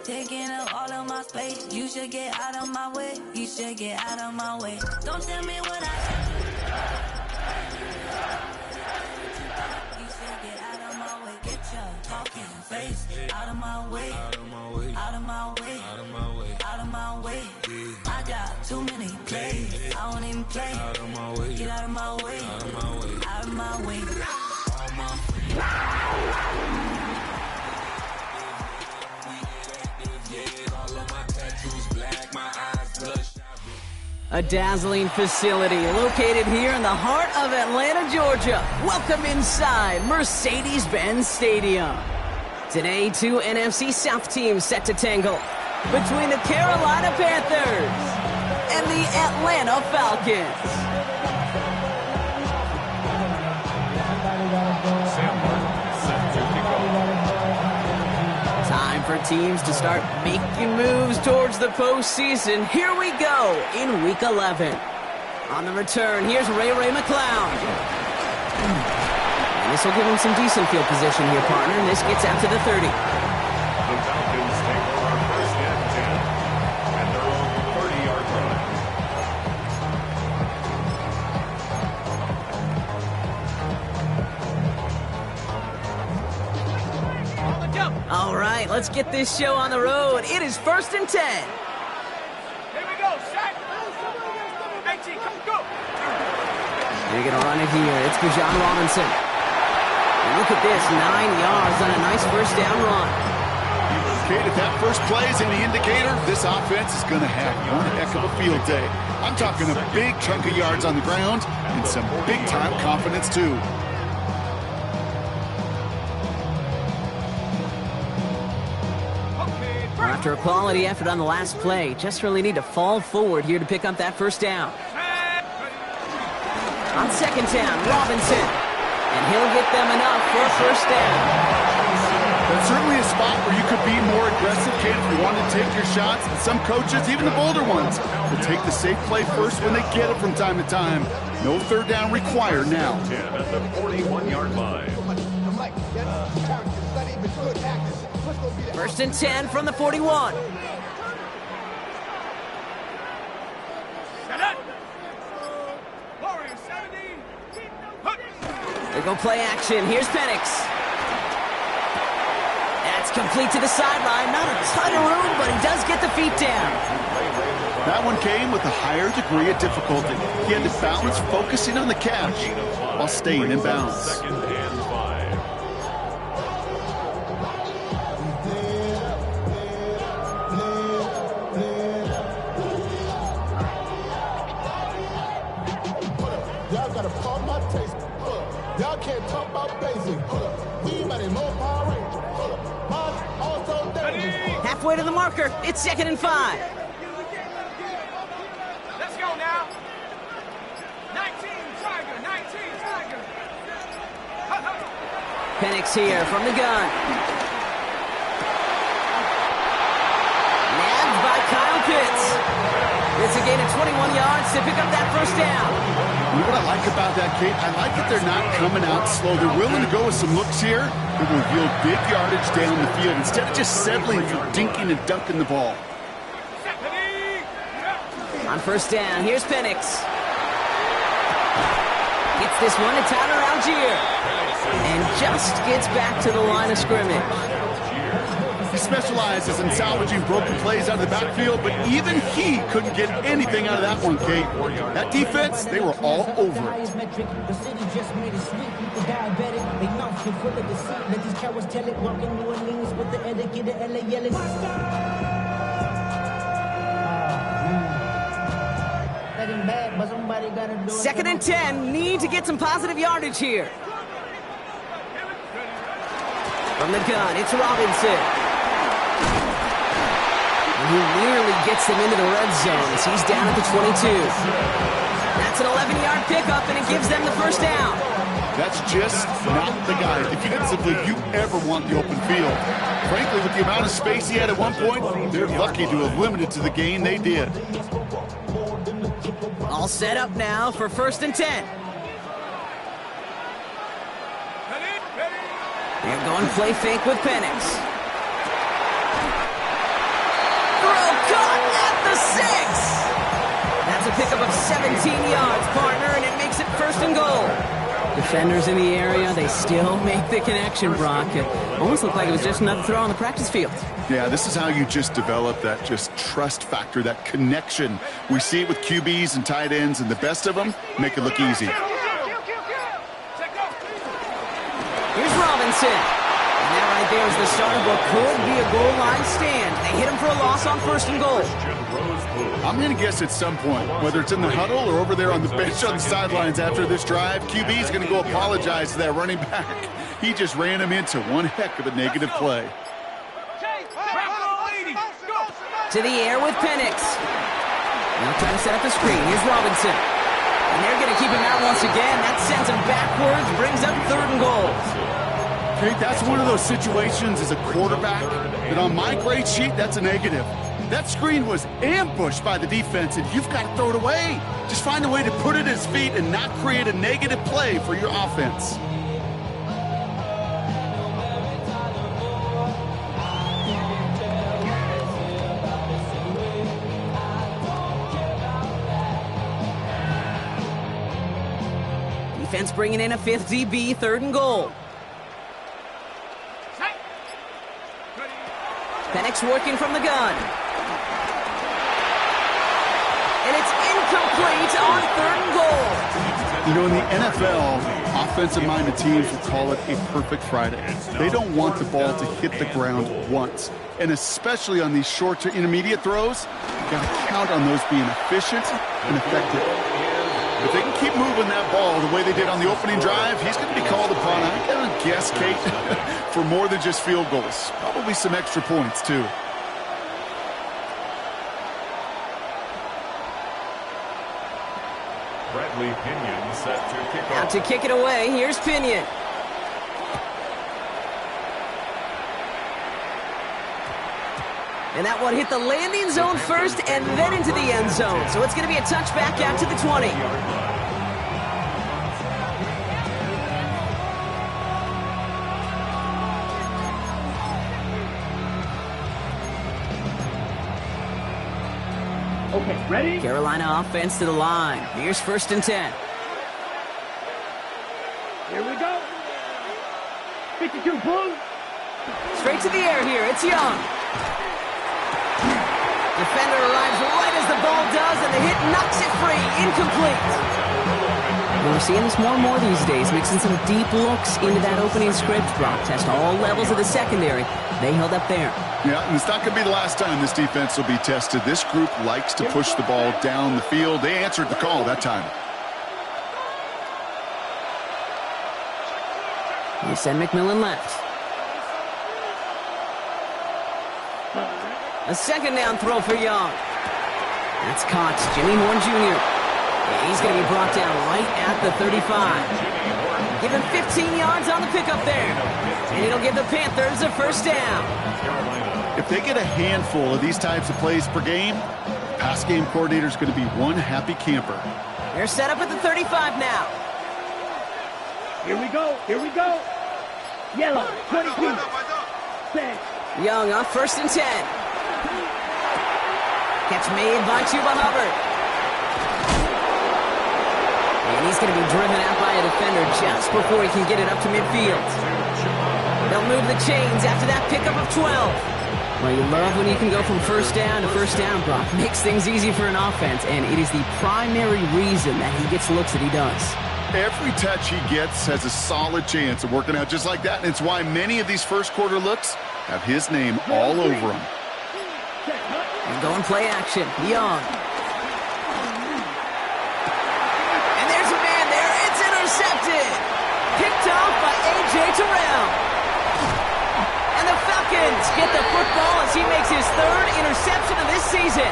taking up all of my space. You should get out of my way. You should get out of my way. Don't tell me what I You should get out of my way. Get your talking face out of my way. Out of my way. Out of my way. Out of my way. Out of my way. I got too many plays. I won't even play. Out of my way. Get out of my way. Out of my way. Out of my way. All my A dazzling facility located here in the heart of Atlanta, Georgia. Welcome inside Mercedes-Benz Stadium. Today, two NFC South teams set to tangle between the Carolina Panthers and the Atlanta Falcons. Time for teams to start making moves towards the postseason. Here we go in Week 11. On the return, here's Ray McCloud. And this will give him some decent field position here, partner. And this gets out to the 30. The Falcons take over first and 10 at their own 30-yard line. All right, let's get this show on the road. It is 1st and 10. Here we go, Shaq. AT, come go. They're going to run it here. It's Bijan Robinson. And look at this, 9 yards on a nice first down run. Kate, if that first play is any indicator, this offense is going to have one heck of a field day. I'm talking a big chunk of yards on the ground and some big-time confidence, too. After a quality effort on the last play, just really need to fall forward here to pick up that first down. On second down, Robinson. And he'll get them enough for a first down. That's certainly a spot where you could be more aggressive, Kate, if you want to take your shots. And some coaches, even the bolder ones, will take the safe play first when they get it from time to time. No third down required now. 10 at the 41-yard line. 1st and 10 from the 41. They go play action. Here's Penix. That's complete to the sideline. Not a ton of room, but he does get the feet down. That one came with a higher degree of difficulty. He had to balance focusing on the catch while staying in bounds. Second and 5. Y'all gotta pump my taste. Y'all can't talk about basic. We might have more Power Ranger. Mine also dangerous. Halfway to the marker. It's 2nd and 5. Let's go now. 19 Tiger. Penix here from the gun. Nabbed by Kyle Pitts. It's a gain of 21 yards to pick up that first down. You know what I like about that, Kate? I like that they're not coming out slow. They're willing to go with some looks here that will yield big yardage down the field instead of just settling for dinking and dunking the ball. On first down, here's Penix. Gets this one to Tyler Algier. And just gets back to the line of scrimmage. He specializes in salvaging broken plays out of the backfield, but even he couldn't get anything out of that one, Kate. That defense, they were all over it. Second and 10, need to get some positive yardage here. From the gun, it's Robinson. And he nearly gets them into the red zone as he's down at the 22. That's an 11-yard pickup, and it gives them the first down. That's just not the guy defensively you ever want the open field. Frankly, with the amount of space he had at one point, they're lucky to have limited to the gain they did. All set up now for 1st and 10. They're going play fake with Penix. pickup of 17 yards, partner, and it makes it 1st and goal. Defenders in the area, they still make the connection, Brock. It almost looked like it was just another throw on the practice field. Yeah, this is how you just develop that just trust factor, that connection. We see it with QBs and tight ends, and the best of them make it look easy. Here's Robinson. And that right there is the start of what could be a goal line stand. They hit him for a loss on 1st and goal. I'm going to guess at some point, whether it's in the huddle or over there on the bench on the sidelines after this drive, QB is going to go apologize to that running back. He just ran him into one heck of a negative play. To the air with Penix. Now trying to set up the screen. Here's Robinson. And they're going to keep him out once again. That sends him backwards, brings up 3rd and goal. Okay, that's one of those situations as a quarterback that on my grade sheet, that's a negative. That screen was ambushed by the defense, and you've got to throw it away. Just find a way to put it at his feet and not create a negative play for your offense. Defense bringing in a 5th DB, 3rd and goal. Penix working from the gun. And it's incomplete on 3rd and goal. You know, in the NFL, offensive-minded teams will call it a perfect Friday. They don't want the ball to hit the ground once. And especially on these short to intermediate throws, you've got to count on those being efficient and effective. If they can keep moving that ball the way they did on the opening drive, he's going to be called upon, I'm going to guess, Kate, for more than just field goals. Probably some extra points, too. Bradley Pinion set to kick off. Out to kick it away. Here's Pinion. And that one hit the landing zone first and then into the end zone. So it's going to be a touchback out to the 20. Okay, ready? Carolina offense to the line. Here's 1st and 10. Here we go. 52, boom. Straight to the air here. It's Young. Defender arrives right as the ball does, and the hit knocks it free. Incomplete. We're seeing this more and more these days, mixing some deep looks into that opening script. Brock test all levels of the secondary. They held up there. Yeah, and it's not going to be the last time this defense will be tested. This group likes to push the ball down the field. They answered the call that time. They send McMillan left. A 2nd down throw for Young. That's caught. Jimmy Horn Jr. Yeah, he's going to be brought down right at the 35. Give him 15 yards on the pickup there. And it'll give the Panthers a 1st down. If they get a handful of these types of plays per game, pass game coordinator is going to be one happy camper. They're set up at the 35 now. Here we go. Here we go. Yellow. 22. Set. Young on 1st and 10. Catch made by Chuba Hubbard. And he's going to be driven out by a defender just before he can get it up to midfield. They'll move the chains after that pickup of 12. Well, you love when you can go from 1st down to 1st down, Brock. Makes things easy for an offense, and it is the primary reason that he gets looks that he does. Every touch he gets has a solid chance of working out just like that, and it's why many of these first quarter looks have his name all over them. And going play action, Young. And there's a man there. It's intercepted. Picked off by A.J. Terrell. And the Falcons get the football as he makes his 3rd interception of this season.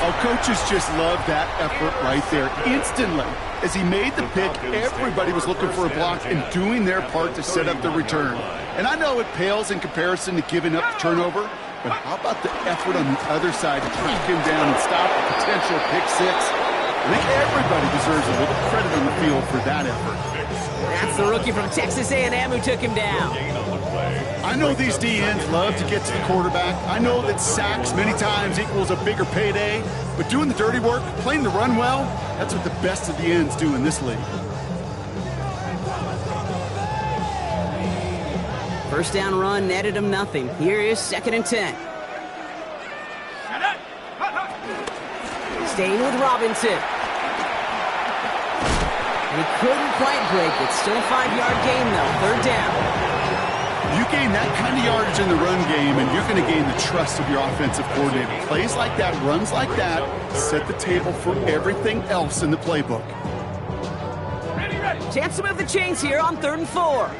Oh, coaches just love that effort right there. Instantly, as he made the pick, everybody was looking for a block and doing their part to set up the return. And I know it pales in comparison to giving up the turnover, but how about the effort on the other side to track him down and stop a potential pick 6? I think everybody deserves a little credit on the field for that effort. That's the rookie from Texas A&M who took him down. I I know these D-ends love to get to the quarterback. I know that sacks many times equals a bigger payday, but doing the dirty work, playing the run well, that's what the best of the ends do in this league. First down run netted him nothing. Here is 2nd and 10. Staying with Robinson. He couldn't quite break it. Still a 5-yard gain, though. 3rd down. You gain that kind of yardage in the run game, and you're going to gain the trust of your offensive coordinator. Plays like that, runs like that, set the table for everything else in the playbook. Chance to move the chains here on 3rd and 4.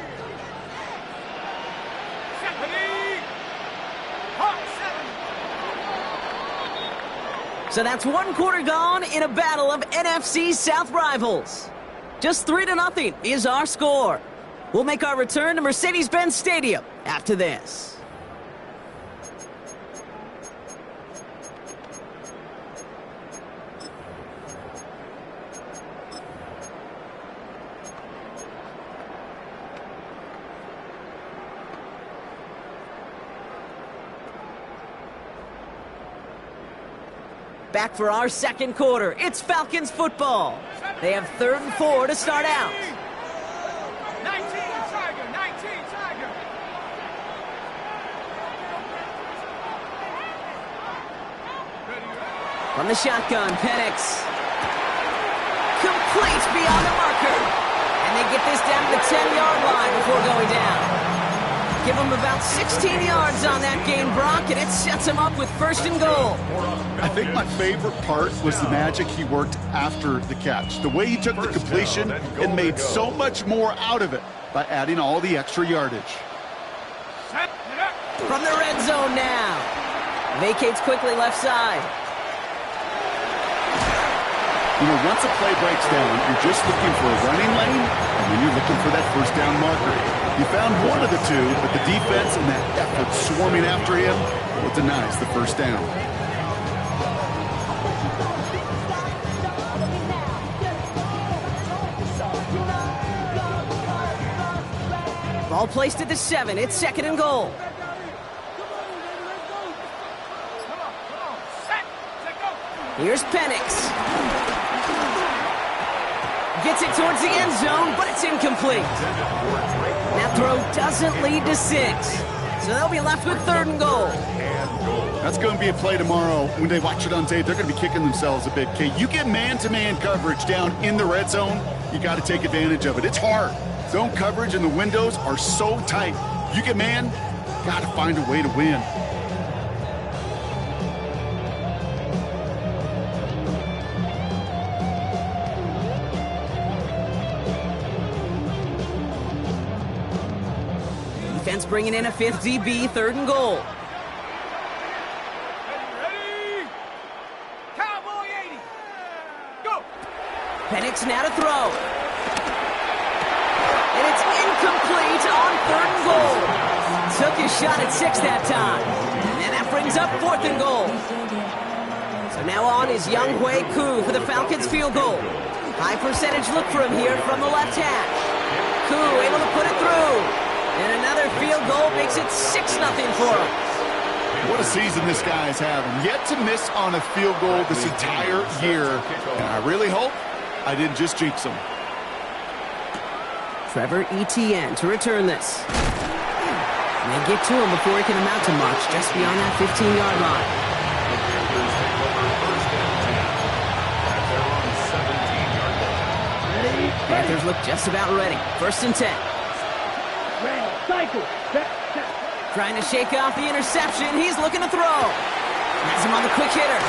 So that's 1 quarter gone in a battle of NFC South rivals. Just 3-0 is our score. We'll make our return to Mercedes-Benz Stadium after this. Back for our 2nd quarter. It's Falcons football. They have 3rd and 4 to start out. 19 Tiger. From the shotgun, Penix. Complete beyond the marker. And they get this down to the 10-yard line before going down. Give him about 16 yards on that gain, Brock, and it sets him up with 1st and goal. I think my favorite part was the magic he worked after the catch. The way he took the completion and made so much more out of it by adding all the extra yardage. From the red zone now. Vacates quickly left side. You know, once a play breaks down, you're just looking for a running lane, and then you're looking for that 1st down marker. You found one of the two, but the defense and that effort swarming after him, well, denies the 1st down. Ball placed at the 7. It's 2nd and goal. Here's Penix. Gets it towards the end zone, but it's incomplete. That throw doesn't lead to 6. So they'll be left with 3rd and goal. That's going to be a play tomorrow. When they watch it on tape, they're going to be kicking themselves a bit. Okay, you get man-to-man coverage down in the red zone, you got to take advantage of it. It's hard. Zone coverage and the windows are so tight. You get man, got to find a way to win. Defense bringing in a 5th DB, 3rd and goal. Ready? Cowboy 80. Go. Penix now to throw. And it's incomplete on 3rd and goal. Took his shot at 6 that time. And that brings up 4th and goal. So now on is Younghoe Koo for the Falcons field goal. High percentage look for him here from the left hash. Koo able to put it through. And another field goal makes it 6-0 for him. What a season this guy is having. Yet to miss on a field goal this entire year. And I really hope I didn't just jinx him. Trevor Etienne to return this. May get to him before he can amount to much, just beyond that 15-yard line. Panthers look just about ready. 1st and 10. Trying to shake off the interception. He's looking to throw. Has him on the quick hitter.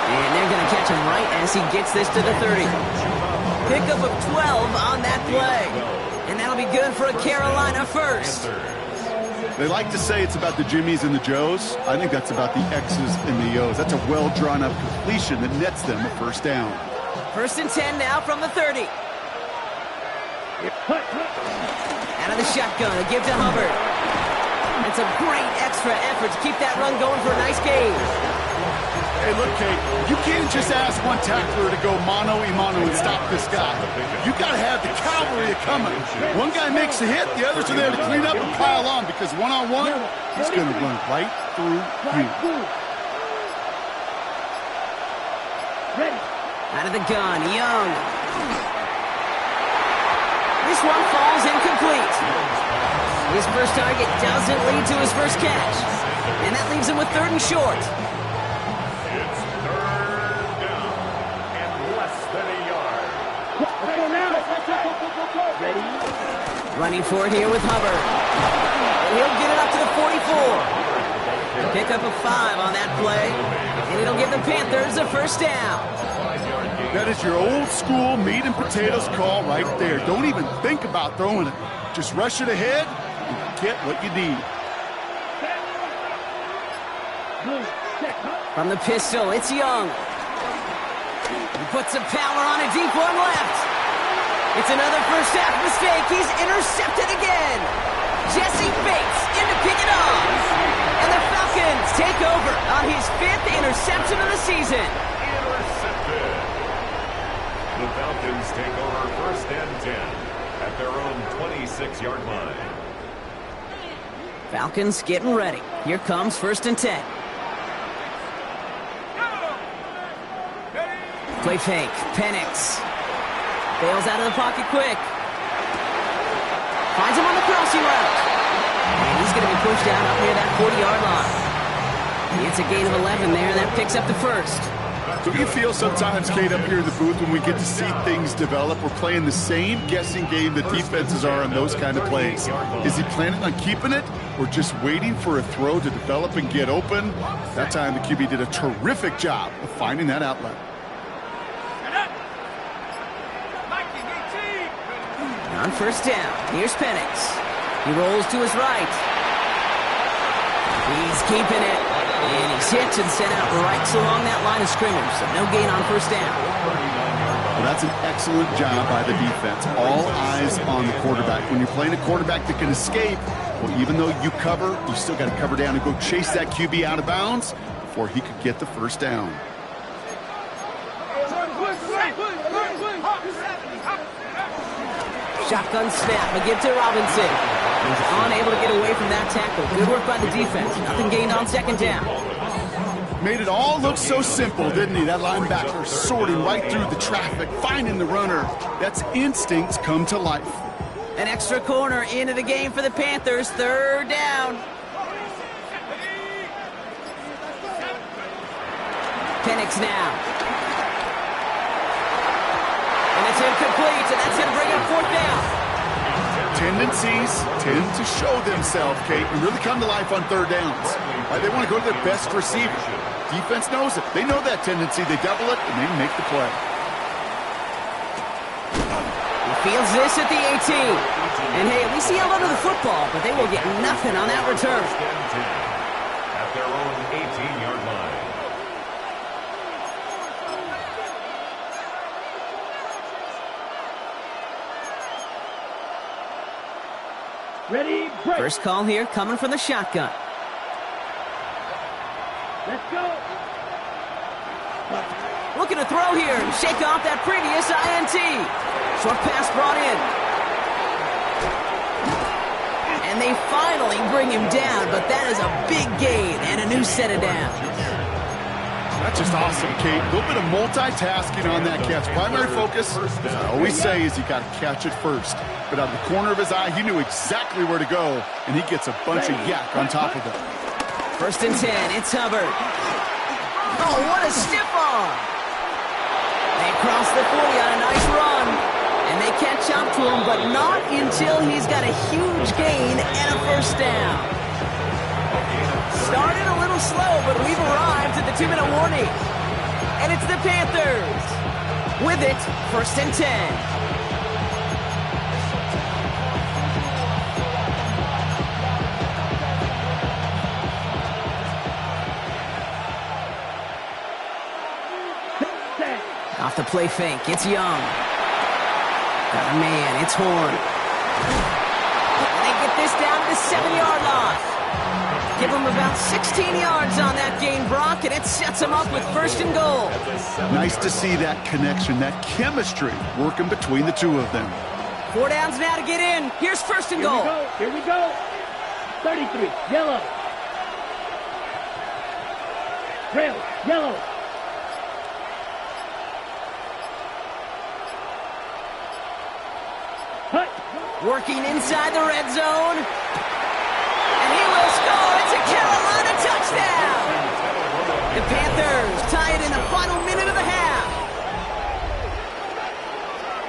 And they're going to catch him right as he gets this to the 30. Pickup of 12 on that play. And that'll be good for a Carolina 1st. They like to say it's about the Jimmies and the Joes. I think that's about the X's and the O's. That's a well-drawn-up completion that nets them a 1st down. 1st and 10 now from the 30. Out of the shotgun, a give to Hubbard. It's a great extra effort to keep that run going for a nice gain. Hey, look, Kate, you can't just ask one tackler to go mano-a-mano and stop this guy. You got to have the cavalry coming. One guy makes a hit, the others are there to clean up and pile on, because one-on-one, he's going to run right through you. Out of the gun, Young. This one falls incomplete. His first target doesn't lead to his first catch. And that leaves him with 3rd and short. It's 3rd down and less than a yard. Running for it here with Hubbard. He'll get it up to the 44. Pick up a 5 on that play. And it'll give the Panthers a first down. That is your old school meat and potatoes call right there. Don't even think about throwing it. Just rush it ahead and get what you need. From the pistol, it's Young. He puts some power on a deep one left. It's another first half mistake. He's intercepted again. Jesse Bates in to pick it off. And the Falcons take over on his 5th interception of the season. Intercepted. The Falcons take over 1st and 10 at their own 26-yard line. Falcons getting ready. Here comes 1st and 10. Play fake. Penix. Bails out of the pocket quick. Finds him on the crossing route. And he's going to be pushed down up near that 40-yard line. It's a gain of 11 there. That picks up the 1st. So you feel sometimes, Kate, up here in the booth when we get to see things develop, we're playing the same guessing game that defenses are on those kind of plays. Is he planning on keeping it or just waiting for a throw to develop and get open? That time the QB did a terrific job of finding that outlet. On 1st down, here's Penix. He rolls to his right. He's keeping it. And he's hit and sent out right along that line of scrimmage. So no gain on 1st down. Well, that's an excellent job by the defense. All eyes on the quarterback. When you're playing a quarterback that can escape, well, even though you cover, you still got to cover down and go chase that QB out of bounds before he could get the 1st down. Shotgun snap, a give to Robinson. He's unable to get away from that tackle. Good work by the defense. Nothing gained on 2nd down. Made it all look so simple, didn't he? That linebacker sorting right through the traffic, finding the runner. That's instincts come to life. An extra corner into the game for the Panthers. 3rd down. Penix now. And it's incomplete, and that's going to bring up 4th down. Tendencies tend to show themselves, Kate, and really come to life on 3rd downs. They want to go to their best receiver. Defense knows it. They know that tendency. They double it, and they make the play. He fields this at the 18. And hey, at least he held onto the football, but they will get nothing on that return. At their own 18-yard line. Ready, break. First call here coming from the shotgun. Let's go. Looking to throw here and shake off that previous INT. Short pass brought in. And they finally bring him down, but that is a big gain and a new set of downs. That's just awesome, Kate. A little bit of multitasking on that catch. Primary focus, as I always say, is you got to catch it first. But out of the corner of his eye, he knew exactly where to go, and he gets a bunch of yak on top of it. 1st and 10, it's Hubbard. Oh, what a stiff arm! They cross the 40 on a nice run, and they catch up to him, but not until he's got a huge gain and a 1st down. Started a little slow, but we've arrived at the 2-minute warning. And it's the Panthers. With it, 1st and 10. Off the play fake, it's Young. Got a man, it's Horn. And they get this down to the 7-yard line. Give them about 16 yards on that gain, Brock, and it sets them up with first and goal. Nice to see that connection, that chemistry working between the two of them. 4 downs now to get in. Here's first and goal. Here we go. 33, yellow. Trail, yellow. Hut. Working inside the red zone. And he will score. It's a Carolina touchdown. The Panthers tie it in the final minute of the half.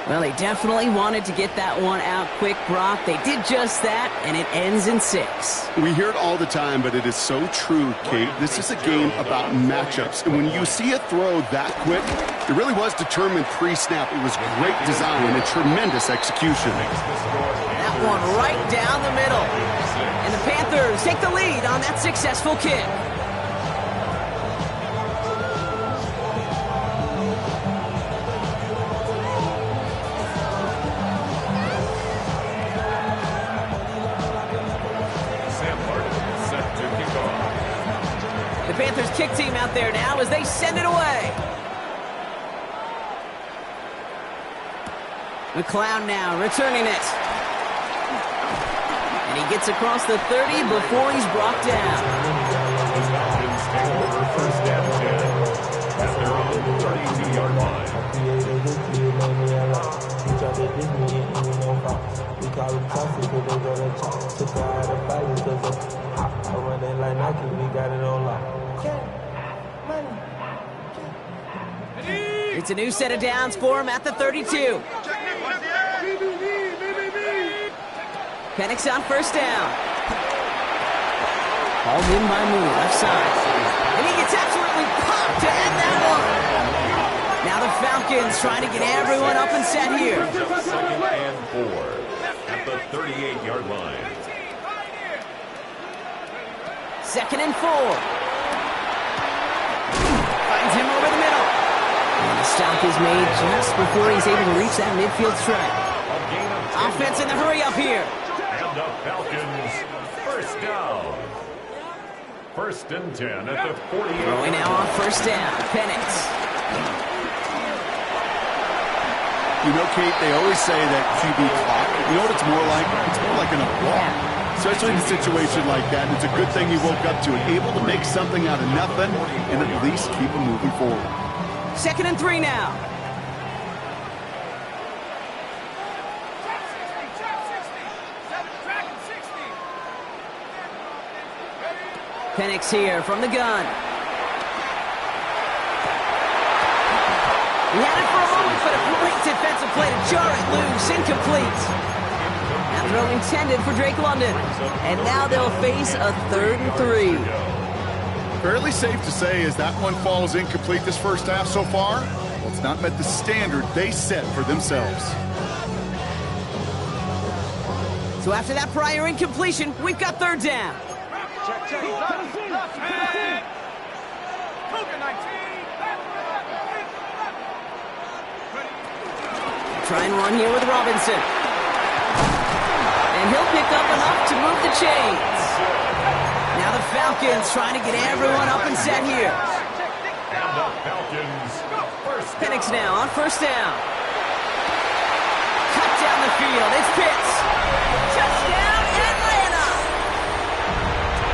Well, they definitely wanted to get that one out quick, Brock. They did just that, and it ends in 6. We hear it all the time, but it is so true, Kate. This is a game about matchups, and when you see a throw that quick, it really was determined pre-snap. It was great design and tremendous execution. That one right down the middle. And the Panthers take the lead on that successful kick. Panthers kick team out there now as they send it away. McLeod now returning it. And he gets across the 30 before he's brought down. The Falcons take over first and 10 at their own 32-yard line. It's a new set of downs for him at the 32. Penix on first down. Hauled in by Moore, left side. And he gets absolutely popped to end that one. Now the Falcons trying to get everyone up and set here. Second and 4 at the 38-yard line. Second and 4. Finds him over the middle. And the stop is made just before he's able to reach that midfield stripe. Offense in the hurry up here. And the Falcons first down. First and 10 at the 48. Throwing now on first down. Penix. You know, Kate, they always say that QB clock. You know what it's more like? It's more like an applause. Especially in a situation like that. It's a good thing he woke up to it. Able to make something out of nothing and at least keep him moving forward. Second and 3 now. Penix here from the gun. He had it for a moment, but a great defensive play to jar it loose. Incomplete. That throw intended for Drake London. And now they'll face a 3rd and 3. Fairly safe to say as that one falls incomplete this first half so far, well, it's not met the standard they set for themselves. So after that prior incompletion, we've got 3rd down. Try and run here with Robinson. And he'll pick up enough to move the chains. Now the Falcons trying to get everyone up and set here. And the Falcons first down. Penix now on first down. Cut down the field. It's Pitts. Touchdown, Atlanta!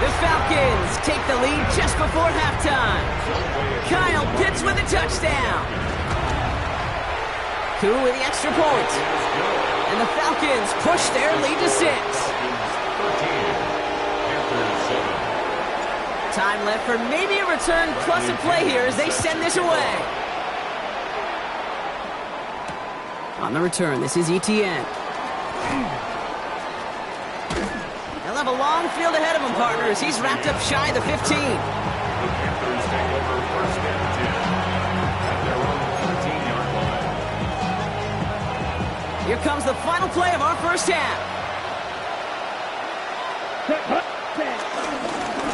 The Falcons take the lead just before halftime. Kyle Pitts with a touchdown. Koo with the extra point. And the Falcons push their lead to 6. Time left for maybe a return plus a play here as they send this away. On the return, this is ETN. They'll have a long field ahead of him, partners. He's wrapped up shy of the 15. The Panthers take over first and 10 at their own 13-yard line. Here comes the final play of our first half.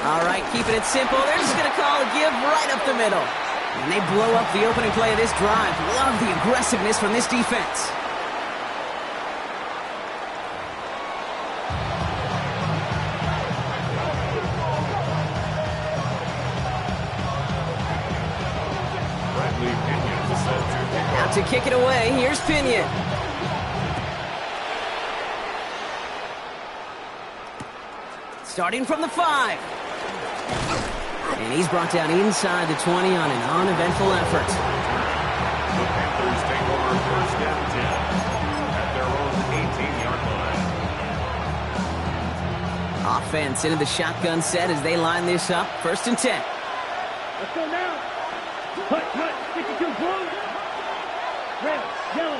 All right, keeping it simple. They're just going to call a give right up the middle. And they blow up the opening play of this drive. Love the aggressiveness from this defense. Out to kick it away. Here's Pinion. Starting from the 5. And he's brought down inside the 20 on an uneventful effort. The Panthers take over first and 10 at their own 18-yard line. Offense into the shotgun set as they line this up. First and 10. Let's go now. Hut, 62 blue. Red, yellow.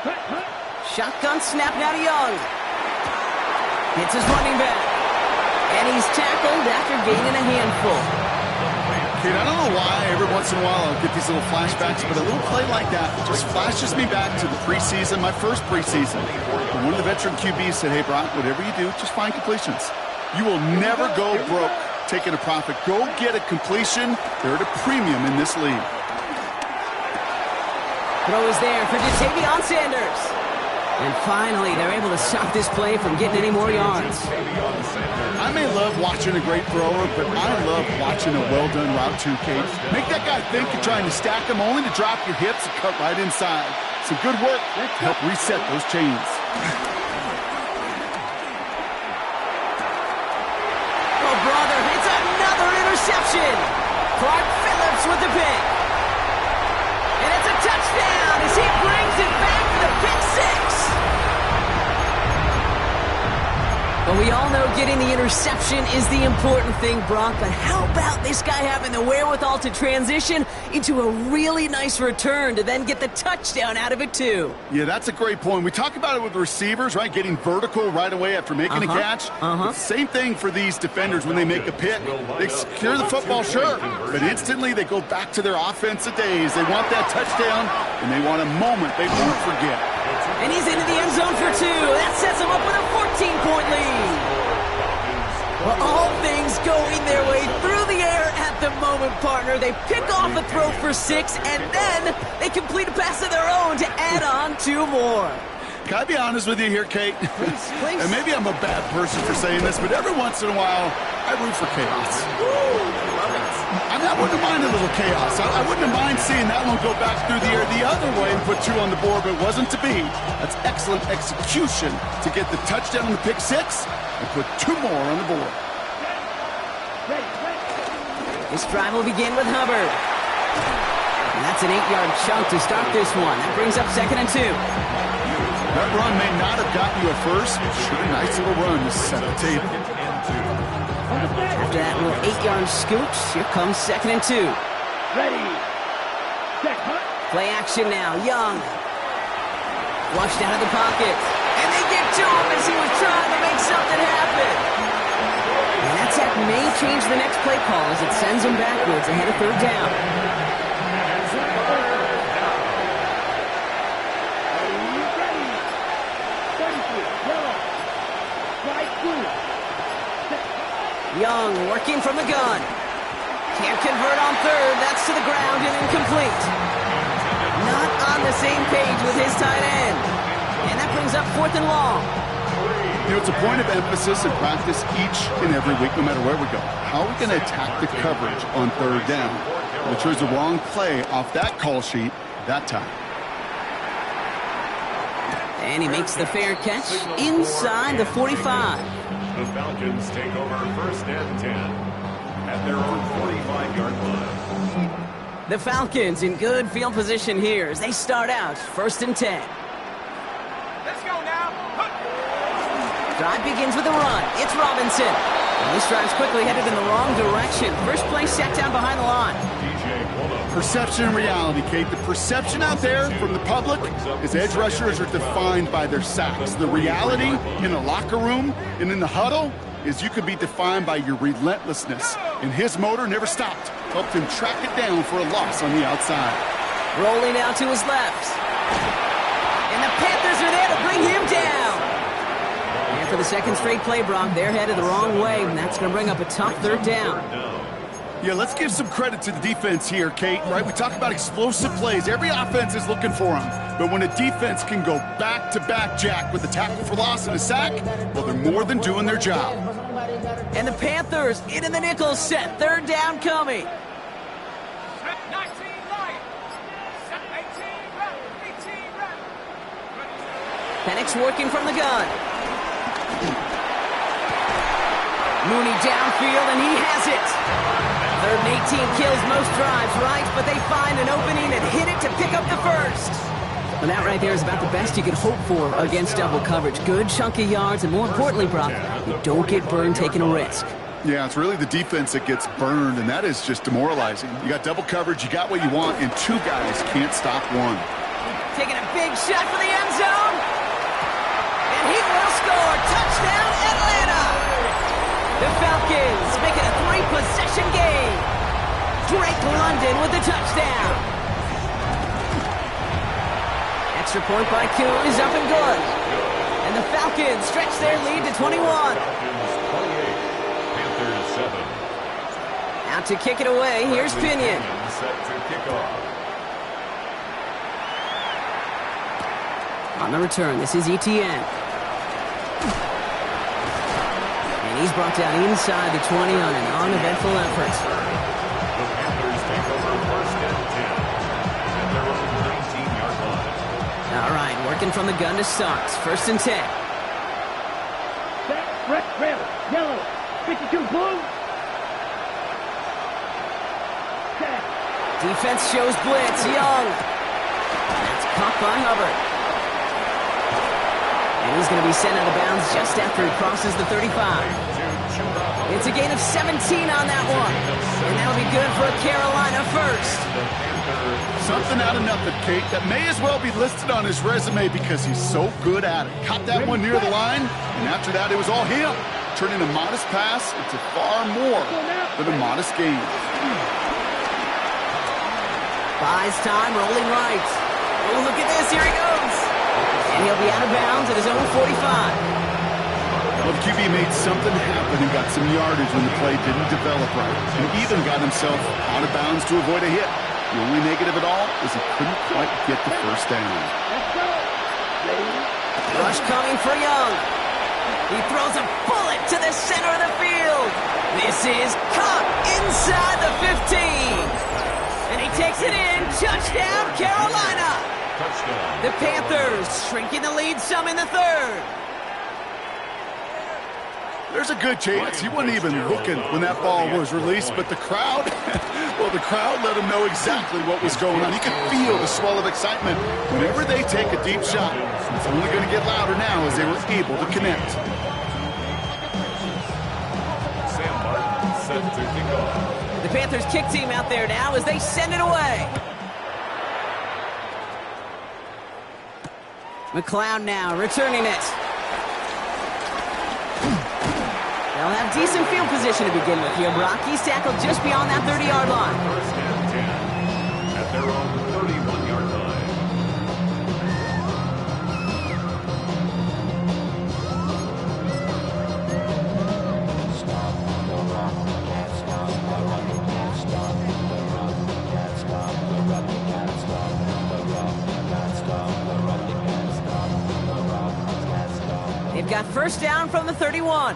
Hut. Shotgun snap now to Young. Hits his running back. And he's tackled after gaining a handful. Kid, I don't know why every once in a while I'll get these little flashbacks, but a little play like that just flashes me back to the preseason, my first preseason. And one of the veteran QBs said, hey, Brock, whatever you do, just find completions. You will never go broke taking a profit. Go get a completion. They're at a premium in this league. Throw is there for Ja'Tavion Sanders. And finally, they're able to stop this play from getting any more yards. I may love watching a great thrower, but I love watching a well-done route too, Kate. Make that guy think you're trying to stack him only to drop your hips and cut right inside. Some good work to help reset those chains. Oh, brother, it's another interception. Clark Phillips with the pick. And it's a touchdown as he brings it back for the pick 6. Well, we all know getting the interception is the important thing, Brock, but how about this guy having the wherewithal to transition into a really nice return to then get the touchdown out of it, too? Yeah, that's a great point. We talk about it with receivers, right? Getting vertical right away after making a catch. Same thing for these defenders when they make a pick. They secure the football, sure, but instantly they go back to their offensive days. They want that touchdown, and they want a moment they won't forget. And he's into the end zone for 2. That sets him up with a 14-point lead. Well, all things going their way through the air at the moment, partner. They pick off a throw for 6, and then they complete a pass of their own to add on 2 more. Can I be honest with you here, Kate? Please. And maybe I'm a bad person for saying this, but every once in a while, I root for chaos. I wouldn't mind a little chaos. I wouldn't mind seeing that one go back through the air the other way and put 2 on the board, but it wasn't to be. That's excellent execution to get the touchdown on the pick 6 and put 2 more on the board. This drive will begin with Hubbard. And that's an 8-yard chunk to start this one. That brings up 2nd and 2. That run may not have gotten you a first, but sure a nice little run to set the table. After that little 8-yard scooch, here comes 2nd and 2. Ready. Check, hut. Play action now. Young. Flushed out of the pocket. And they get to him as he was trying to make something happen. And that sack may change the next play call as it sends him backwards ahead of 3rd down. Young working from the gun. Can't convert on 3rd. That's to the ground and incomplete. Not on the same page with his tight end. And that brings up 4th and long. You know, it's a point of emphasis in practice each and every week, no matter where we go. How are we going to attack the coverage on 3rd down? We chose the wrong play off that call sheet that time. And he makes the fair catch inside the 45. The Falcons take over first and 10 at their own 45-yard line. The Falcons in good field position here as they start out 1st and 10. Let's go now. Drive begins with a run. It's Robinson. And this drive's quickly headed in the wrong direction. First play set down behind the line. Perception and reality, Kate. The perception out there from the public is edge rushers are defined by their sacks. The reality in the locker room and in the huddle is you could be defined by your relentlessness. And his motor never stopped. Helped him track it down for a loss on the outside. Rolling out to his left. And the Panthers are there to bring him down. And for the 2nd straight play, Brock, they're headed the wrong way, and that's going to bring up a tough 3rd down. Yeah, let's give some credit to the defense here, Kate, right? We talk about explosive plays. Every offense is looking for them. But when a defense can go back-to-back, Jack, with a tackle for loss and a sack, well, they're more than doing their job. And the Panthers in the nickel set. 3rd down coming. 19 Lions. Penix working from the gun. Mooney downfield, and he has it. 3rd and 18 kills most drives, right? But they find an opening and hit it to pick up the first. And that right there is about the best you could hope for against double coverage. Good chunky yards, and more importantly, Brock, you don't get burned taking a risk. Yeah, it's really the defense that gets burned, and that is just demoralizing. You got double coverage, you got what you want, and 2 guys can't stop one. Taking a big shot for the end zone. And he will score. Touchdown, Atlanta! The Falcons make it a 3-possession game. Drake London with the touchdown. Extra point by Koo is up and good. And the Falcons stretch their lead to 21. Panthers 7. Out to kick it away, here's Pinion. Set to kick off. On the return, this is Etienne. And he's brought down inside the 20 on an uneventful effort. The Panthers take over 1st and 10 at their own 19-yard line. All right, working from the gun to start. 1st and 10. Red, yellow, 52 blue. Set. Defense shows blitz. Young. That's caught by Hubbard. And he's going to be sent out of bounds just after he crosses the 35. It's a gain of 17 on that one. And that'll be good for a Carolina first. Something out of nothing, Kate, that may as well be listed on his resume because he's so good at it. Caught that one near the line, and after that, it was all him. Turning a modest pass into far more than a modest gain. Buys time, rolling right. Oh, look at this. Here he goes. And he'll be out of bounds at his own 45. Well, the QB made something happen and got some yardage when the play didn't develop right. And even got himself out of bounds to avoid a hit. The only negative at all is he couldn't quite get the first down. Rush coming for Young. He throws a bullet to the center of the field. This is caught inside the 15. And he takes it in. Touchdown, Carolina. Touchdown. The Panthers shrinking the lead some in the 3rd. There's a good chance he wasn't even looking when that ball was released, but the crowd, well, the crowd let him know exactly what was going on. You could feel the swell of excitement. Whenever they take a deep shot, it's only going to get louder now as they were able to connect. Sam Martin set to kick off. The Panthers kick team out there now as they send it away. McLeod now returning it. They'll have decent field position to begin with here, Brock. He's tackled just beyond that 30-yard line. 1st and 10 at their own 31-yard line. They've got 1st down from the 31.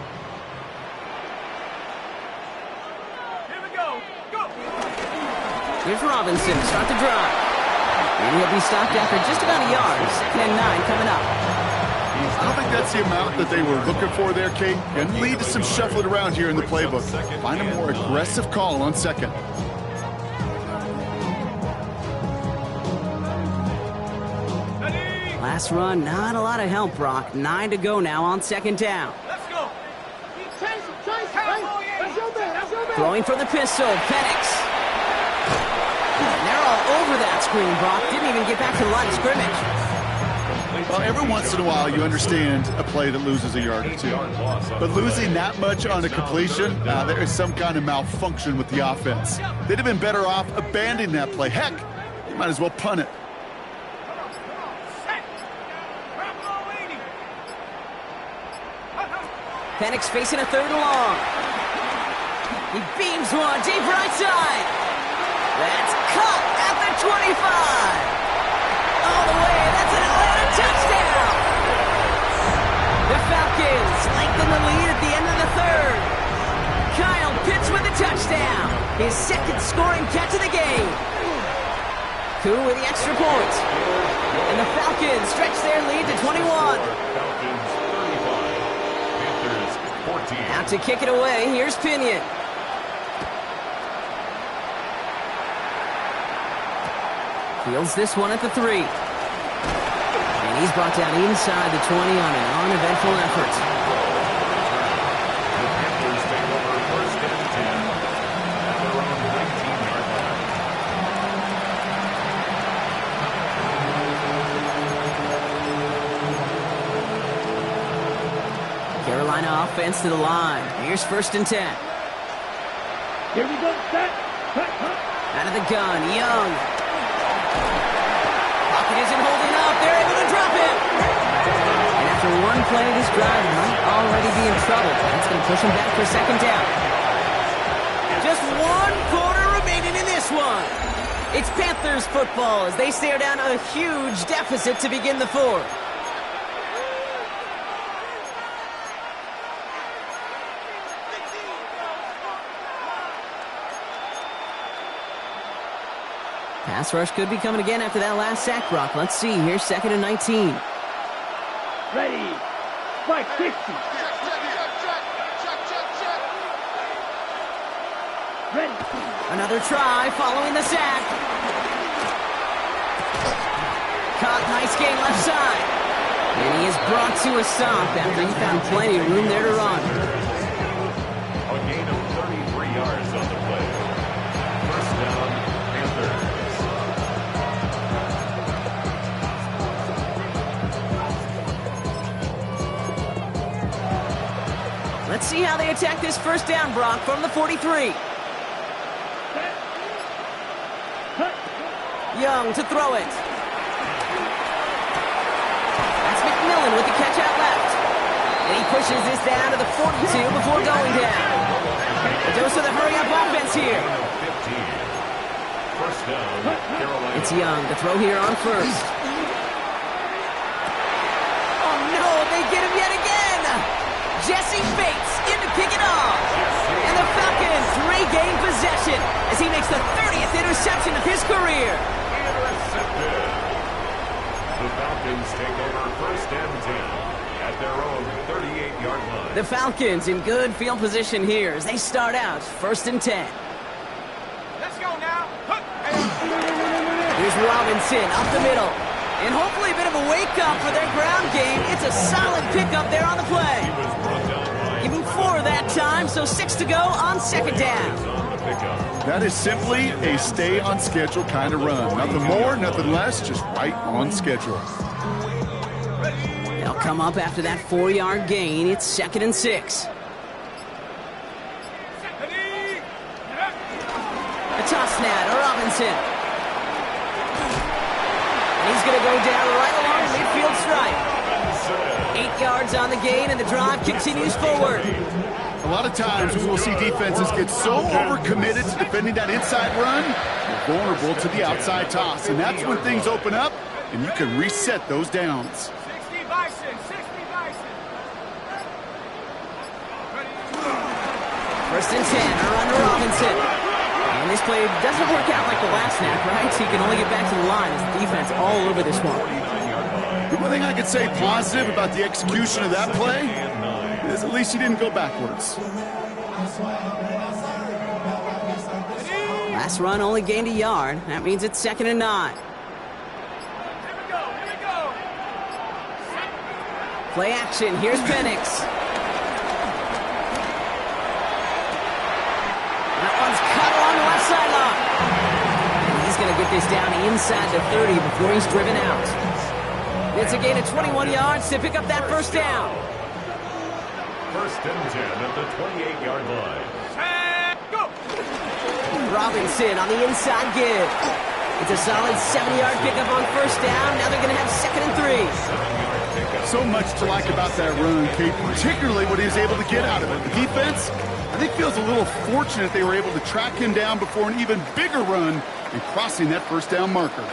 Here's Robinson to start the drive. And he'll be stopped after just about a yard. 2nd and 9 coming up. I don't think that's the amount that they were looking for there, Kate. And lead to some shuffling around here in the playbook. Find a more aggressive call on 2nd. Last run, not a lot of help, Brock. 9 to go now on 2nd down. Let's go. Chase, hey, that's your man. Throwing from the pistol, Penix. And they're all over that screen, Brock. Didn't even get back to the line of scrimmage. Well, every once in a while you understand a play that loses a yard or two. But losing that much on a completion, there is some kind of malfunction with the offense. They'd have been better off abandoning that play. Heck, you might as well punt it. Penix facing a 3rd and long. He beams one deep right side. That's caught at the 25. All the way, that's an Atlanta touchdown. The Falcons lengthen the lead at the end of the 3rd. Kyle Pitts with a touchdown. His 2nd scoring catch of the game. Who with the extra point. And the Falcons stretch their lead to 21. Falcons 35, Panthers 14. Out to kick it away, here's Pinion. Fields this one at the 3. And he's brought down inside the 20 on an uneventful effort. The Panthers take over first and 10 at their own 19-yard line. Carolina offense to the line. Here's first and 10. Here we go, set. Out of the gun, Young. Pocket isn't holding up. They're able to drop it. And after one play, this drive might already be in trouble. That's going to push him back for second down. Just 1 quarter remaining in this one. It's Panthers football as they stare down a huge deficit to begin the fourth. Pass rush could be coming again after that last sack, Brock. Let's see. Here's second and 19. Ready. Fight 60. Ready. Another try following the sack. Caught, nice gain left side. And he is brought to a stop after he found plenty of room there to run. A gain of 33 yards on the play. First down, Panthers. Let's see how they attack this first down, Brock, from the 43. Young to throw it. That's McMillan with the catch out left. And he pushes this down to the 42 before going down. A dose of the hurry-up offense here. 15. First down, Carolina. It's Young to throw here on first. Oh no, they get him yet again. Jesse Bates in to kick it off. And the Falcons regain possession as he makes the 30th interception of his career. Intercepted. The Falcons take over first and 10 at their own 38-yard line. The Falcons in good field position here as they start out first and 10. Let's go now. Here's Robinson up the middle. And hopefully a bit of a wake-up for their ground game. It's a solid pickup there on the play. He was brought down by Give him 4 that time, so 6 to go on second down. on the pickup. That is simply a stay-on-schedule kind of run. Nothing more, nothing less, just right on schedule. They'll come up after that 4-yard gain. It's second and 6. A toss snap to Robinson. And he's going to go down right along midfield stripe. 8 yards on the gain, and the drive continues forward. A lot of times we will see defenses get so overcommitted to defending that inside run, they're vulnerable to the outside toss. And that's when things open up, and you can reset those downs. 60 Bison, 60 Bison. First and 10, a run to Robinson. And this play doesn't work out like the last snap, right? He can only get back to the line as the defense all over this one. The one thing I could say positive about the execution of that play is at least he didn't go backwards. Last run only gained a yard. That means it's second and 9. Here we go, here we go. Play action, here's Penix. That one's cut along the left sideline. And he's going to get this down inside the 30 before he's driven out. It's a gain of 21 yards to pick up that first down. First and 10 at the 28-yard line. Go. Robinson on the inside give. It's a solid 70-yard pickup on first down. Now they're going to have second and 3. 7-yard pickup. So much to like about that run, Kate, particularly what he was able to get out of it. The defense, I think, feels a little fortunate they were able to track him down before an even bigger run and crossing that first down marker.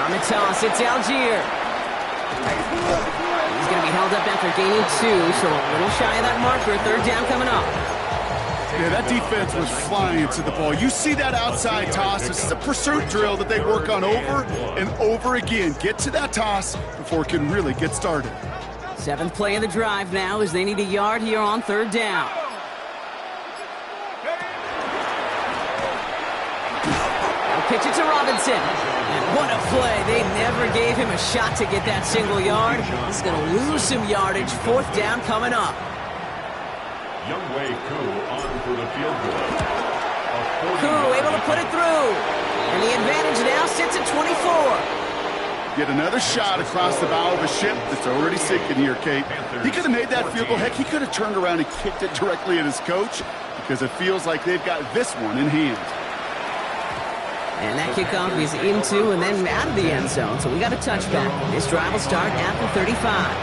On the toss, it's Algier. He's going to be held up after gaining 2, so a little shy of that marker. Third down coming up. Yeah, that defense was flying to the ball. You see that outside toss. This is a pursuit drill that they work on over and over again. Get to that toss before it can really get started. 7th play of the drive now as they need a yard here on 3rd down. Now pitch it to Robinson. And what a play. They never gave him a shot to get that single yard. He's going to lose some yardage. 4th down coming up. Youngway Koo on for the field goal. Koo able to put it through. And the advantage now sits at 24. Get another shot across the bow of a ship that's already sinking here, Kate. He could have made that field goal. Heck, he could have turned around and kicked it directly at his coach because it feels like they've got this one in hand. And that kickoff is into and then out of the end zone. So we got a touchback. This drive will start at the 35.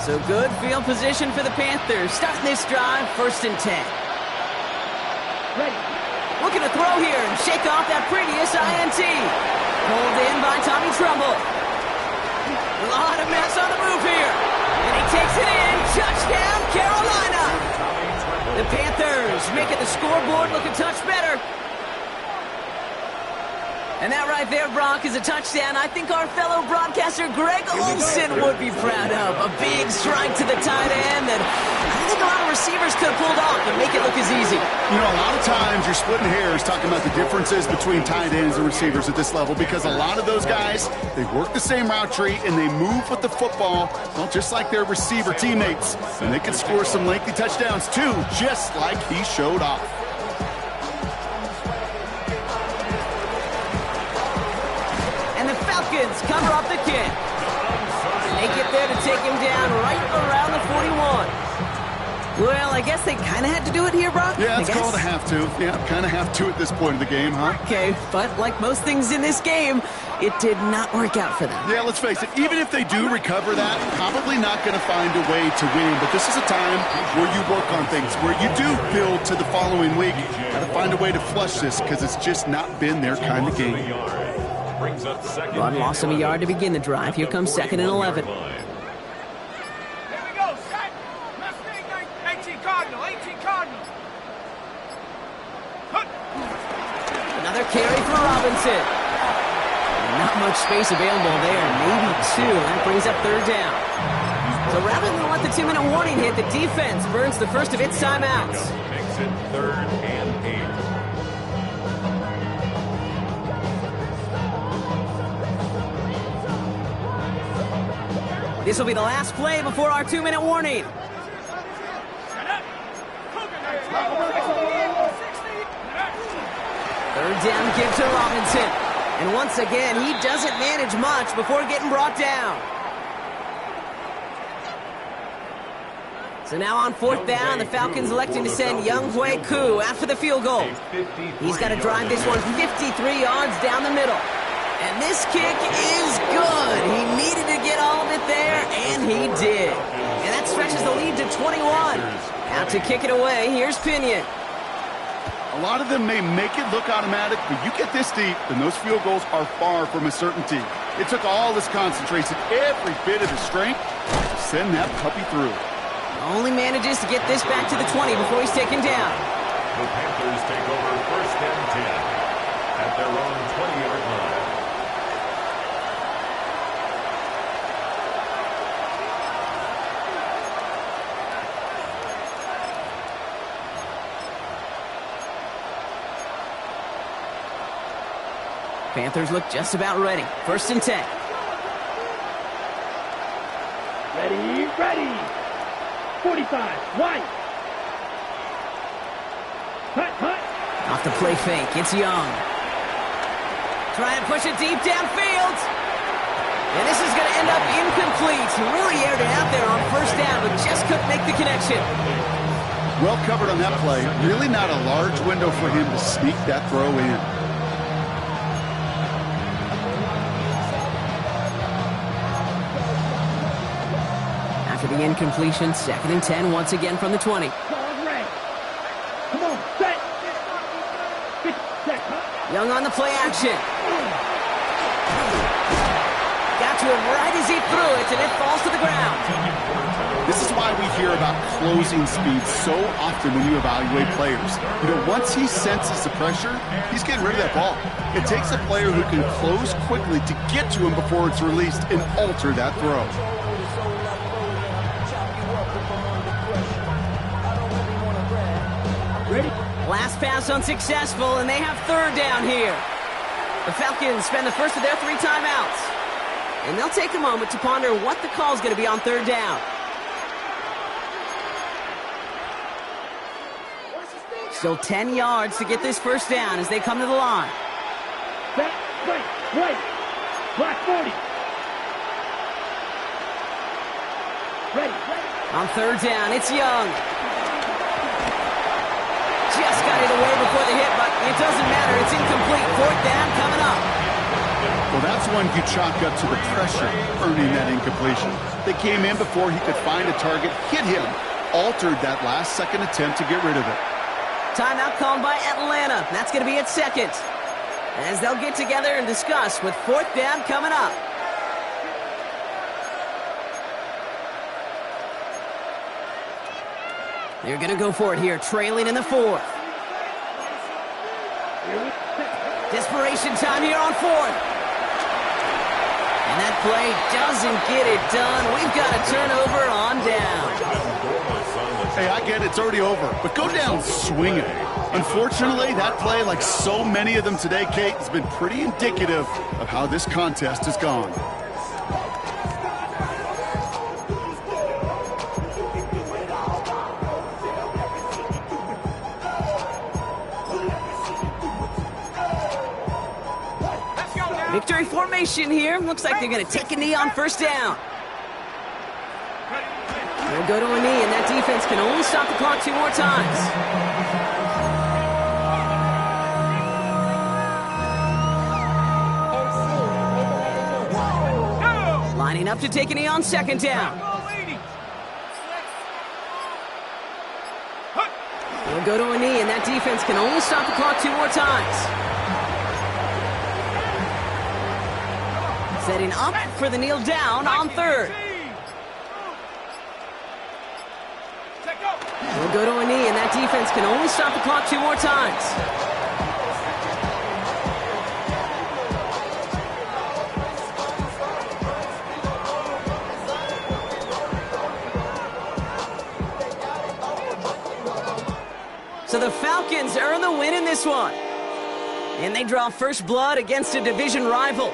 So good field position for the Panthers. Starting this drive, 1st and 10. Ready. Looking to throw here and shake off that previous INT. Pulled in by Tommy Trumbull. A lot of mess on the move here. And he takes it in. Touchdown, Carolina. The Panthers making the scoreboard look a touch better. And that right there, Brock, is a touchdown I think our fellow broadcaster Greg Olson would be proud of. A big strike to the tight end that I think a lot of receivers could have pulled off and make it look as easy. You know, a lot of times you're splitting hairs talking about the differences between tight ends and receivers at this level because a lot of those guys, they work the same route tree and they move with the football, well, just like their receiver teammates. And they can score some lengthy touchdowns too, just like he showed off. Falcons cover up the kick. And they get there to take him down right around the 41. Well, I guess they kind of had to do it here, Brock. Yeah, it's called a have to. Yeah, kind of have to at this point of the game, huh? Okay, but like most things in this game, it did not work out for them. Yeah, let's face it, even if they do recover that, probably not going to find a way to win. But this is a time where you work on things, where you do build to the following week. Got to find a way to flush this because it's just not been their kind of game. Run lost him a yard to begin the drive. Here comes 2nd and 11. Here we go, set. 18 Cardinal, 18 Cardinal. Another carry for Robinson. Not much space available there, maybe 2. That brings up 3rd down. So rather than let the 2-minute warning hit, the defense burns the first of its timeouts. Makes it 3rd and 8. This will be the last play before our 2-minute warning. Third down give to Robinson. And once again, he doesn't manage much before getting brought down. So now on 4th down, the Falcons electing to send Youngway Koo after the field goal. He's got to drive this one 53 yards down the middle. And this kick is good. He needed to get all of it there, and he did. And that stretches the lead to 21. Out to kick it away, here's Pinion. A lot of them may make it look automatic, but you get this deep, and those field goals are far from a certainty. It took all his concentration, every bit of his strength, to send that puppy through. Only manages to get this back to the 20 before he's taken down. The Panthers take over 1st and 10 at their own 20-yard line. Panthers look just about ready. 1st and 10. Ready, ready. 45, wide. Hut. Off the play fake, it's Young. Try and push it deep downfield. And this is going to end up incomplete. He really aired it out there on 1st down, but just couldn't make the connection. Well covered on that play. Really not a large window for him to sneak that throw in. The incompletion, 2nd and 10, once again from the 20. Come on, set. Young on the play action. Got to him right as he threw it, and it falls to the ground. This is why we hear about closing speed so often when you evaluate players. You know, once he senses the pressure, he's getting rid of that ball. It takes a player who can close quickly to get to him before it's released and alter that throw. Ready? Last pass unsuccessful, and they have 3rd down here. The Falcons spend the first of their 3 timeouts. And they'll take a moment to ponder what the call is going to be on 3rd down. Still 10 yards to get this 1st down as they come to the line. Right. Black 40. Ready. On 3rd down, it's Young. Just got it away before the hit, but it doesn't matter. It's incomplete. 4th down coming up. Well, that's one you chalk up to the pressure earning that incompletion. They came in before he could find a target, hit him, altered that last-second attempt to get rid of it. Timeout called by Atlanta. That's going to be its 2nd. As they'll get together and discuss with 4th down coming up. They're going to go for it here, trailing in the 4th. Desperation time here on 4th. And that play doesn't get it done. We've got a turnover on down. Hey, I get it, it's already over, but go down swinging. Unfortunately, that play, like so many of them today, Kate, has been pretty indicative of how this contest has gone. Victory formation here. Looks like they're going to take a knee on 1st down. They'll go to a knee, and that defense can only stop the clock 2 more times. Lining up to take a knee on 2nd down. They'll go to a knee, and that defense can only stop the clock 2 more times. Setting up for the kneel down on 3rd. They'll go to a knee, and that defense can only stop the clock 2 more times. So the Falcons earn the win in this one. And they draw first blood against a division rival.